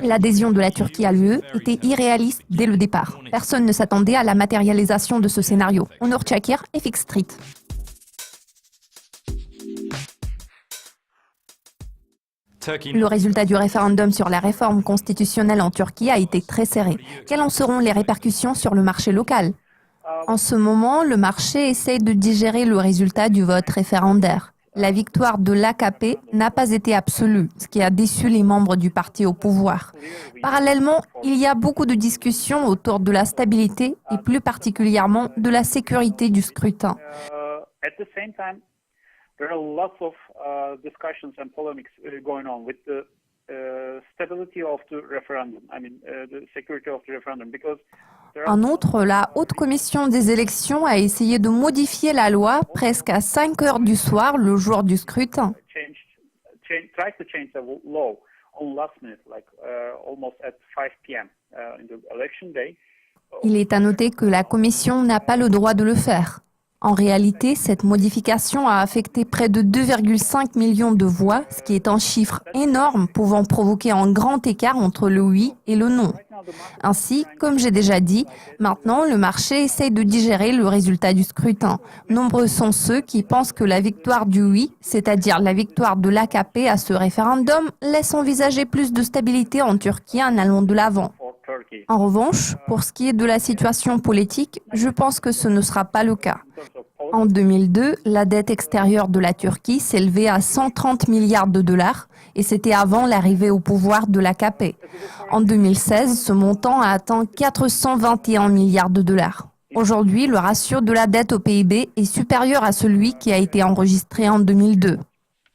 L'adhésion de la Turquie à l'UE était irréaliste dès le départ. Personne ne s'attendait à la matérialisation de ce scénario. Onur Çakır, FX Street. Le résultat du référendum sur la réforme constitutionnelle en Turquie a été très serré. Quelles en seront les répercussions sur le marché local? En ce moment, le marché essaye de digérer le résultat du vote référendaire. La victoire de l'AKP n'a pas été absolue, ce qui a déçu les membres du parti au pouvoir. Parallèlement, il y a beaucoup de discussions autour de la stabilité et plus particulièrement de la sécurité du scrutin. There are lots of discussions and polemics going on with the stability of the referendum. The security of the referendum, because en outre, la Haute Commission des élections a essayé de modifier la loi presque à 5 heures du soir, le jour du scrutin. Tried to change the law on last minute, like almost at 5 p.m. In the election day. Il est à noter que la Commission n'a pas le droit de le faire. En réalité, cette modification a affecté près de 2,5 millions de voix, ce qui est un chiffre énorme pouvant provoquer un grand écart entre le oui et le non. Ainsi, comme j'ai déjà dit, maintenant le marché essaye de digérer le résultat du scrutin. Nombreux sont ceux qui pensent que la victoire du oui, c'est-à-dire la victoire de l'AKP à ce référendum, laisse envisager plus de stabilité en Turquie en allant de l'avant. En revanche, pour ce qui est de la situation politique, je pense que ce ne sera pas le cas. En 2002, la dette extérieure de la Turquie s'élevait à 130 milliards de dollars et c'était avant l'arrivée au pouvoir de l'AKP. En 2016, ce montant a atteint 421 milliards de dollars. Aujourd'hui, le ratio de la dette au PIB est supérieur à celui qui a été enregistré en 2002.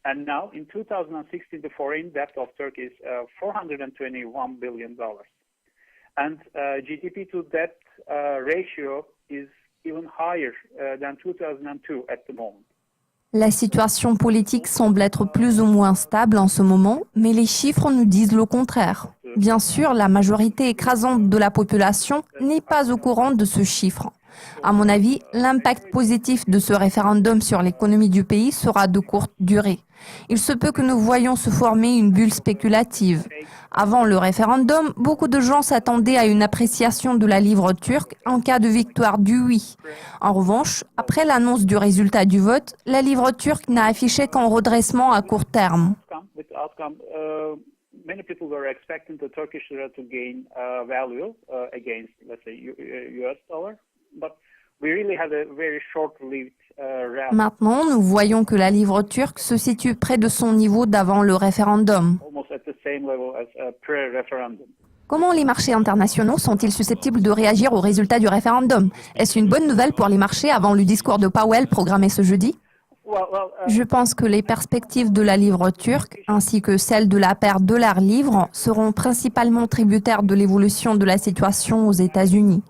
And now, in 2016, the foreign debt of Turkey is $421 billion. And GDP to debt ratio is even higher than 2002 at the moment. La situation politique semble être plus ou moins stable en ce moment, mais les chiffres nous disent le contraire. Bien sûr, la majorité écrasante de la population n'est pas au courant de ce chiffre. À mon avis, l'impact positif de ce référendum sur l'économie du pays sera de courte durée. Il se peut que nous voyions se former une bulle spéculative. Avant le référendum, beaucoup de gens s'attendaient à une appréciation de la livre turque en cas de victoire du oui. En revanche, après l'annonce du résultat du vote, la livre turque n'a affiché qu'un redressement à court terme. Many people were expecting the Turkish lira to gain value against, let's say, US dollar, but we really had a very short-lived rally. Maintenant, nous voyons que la livre turque se situe près de son niveau d'avant le référendum. Almost at the same level as pre-referendum. Comment les marchés internationaux sont-ils susceptibles de réagir au résultat du référendum? Est-ce une bonne nouvelle pour les marchés avant le discours de Powell programmé ce jeudi? Je pense que les perspectives de la livre turque, ainsi que celles de la paire dollar-livre, seront principalement tributaires de l'évolution de la situation aux États-Unis.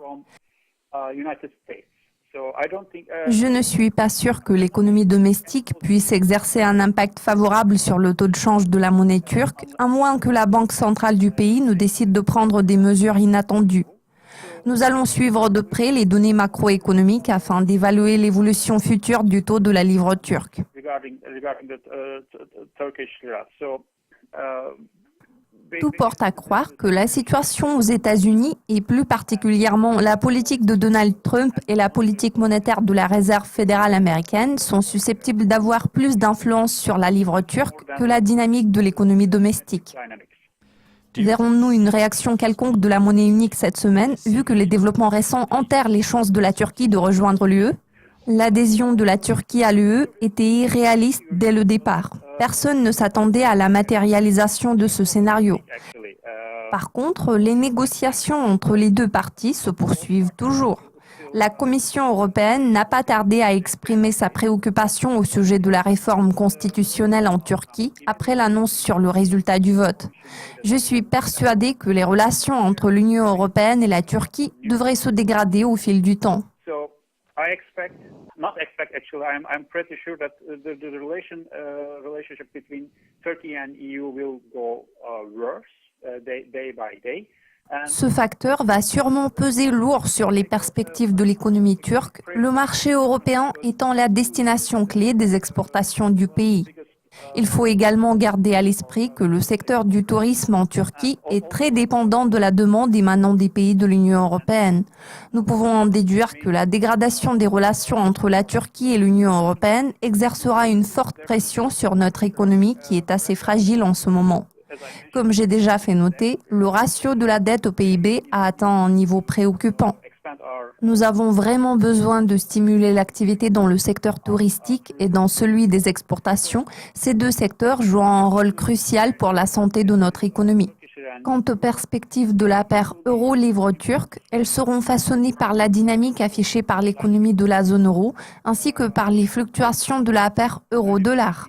Je ne suis pas sûr que l'économie domestique puisse exercer un impact favorable sur le taux de change de la monnaie turque, à moins que la Banque centrale du pays ne décide de prendre des mesures inattendues. Nous allons suivre de près les données macroéconomiques afin d'évaluer l'évolution future du taux de la livre turque. Tout porte à croire que la situation aux États-Unis et plus particulièrement la politique de Donald Trump et la politique monétaire de la Réserve fédérale américaine sont susceptibles d'avoir plus d'influence sur la livre turque que la dynamique de l'économie domestique. Verrons-nous une réaction quelconque de la monnaie unique cette semaine, vu que les développements récents enterrent les chances de la Turquie de rejoindre l'UE? L'adhésion de la Turquie à l'UE était irréaliste dès le départ. Personne ne s'attendait à la matérialisation de ce scénario. Par contre, les négociations entre les deux parties se poursuivent toujours. La Commission européenne n'a pas tardé à exprimer sa préoccupation au sujet de la réforme constitutionnelle en Turquie après l'annonce sur le résultat du vote. Je suis persuadée que les relations entre l'Union européenne et la Turquie devraient se dégrader au fil du temps. I'm pretty sure that the relationship between Turkey and EU will go worse day by day. Ce facteur va sûrement peser lourd sur les perspectives de l'économie turque, le marché européen étant la destination clé des exportations du pays. Il faut également garder à l'esprit que le secteur du tourisme en Turquie est très dépendant de la demande émanant des pays de l'Union européenne. Nous pouvons en déduire que la dégradation des relations entre la Turquie et l'Union européenne exercera une forte pression sur notre économie qui est assez fragile en ce moment. Comme j'ai déjà fait noter, le ratio de la dette au PIB a atteint un niveau préoccupant. Nous avons vraiment besoin de stimuler l'activité dans le secteur touristique et dans celui des exportations. Ces deux secteurs jouent un rôle crucial pour la santé de notre économie. Quant aux perspectives de la paire euro-livre turc, elles seront façonnées par la dynamique affichée par l'économie de la zone euro, ainsi que par les fluctuations de la paire euro-dollar.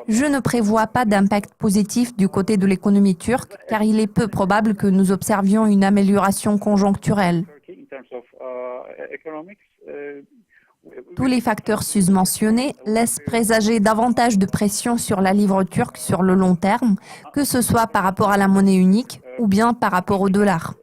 Je ne prévois pas d'impact positif du côté de l'économie turque, car il est peu probable que nous observions une amélioration conjoncturelle. Tous les facteurs susmentionnés laissent présager davantage de pression sur la livre turque sur le long terme, que ce soit par rapport à la monnaie unique ou bien par rapport au dollar.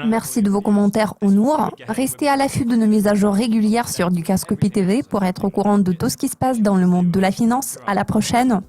Merci de vos commentaires, Onur. Restez à l'affût de nos mises à jour régulières sur Dukascopy TV pour être au courant de tout ce qui se passe dans le monde de la finance. À la prochaine.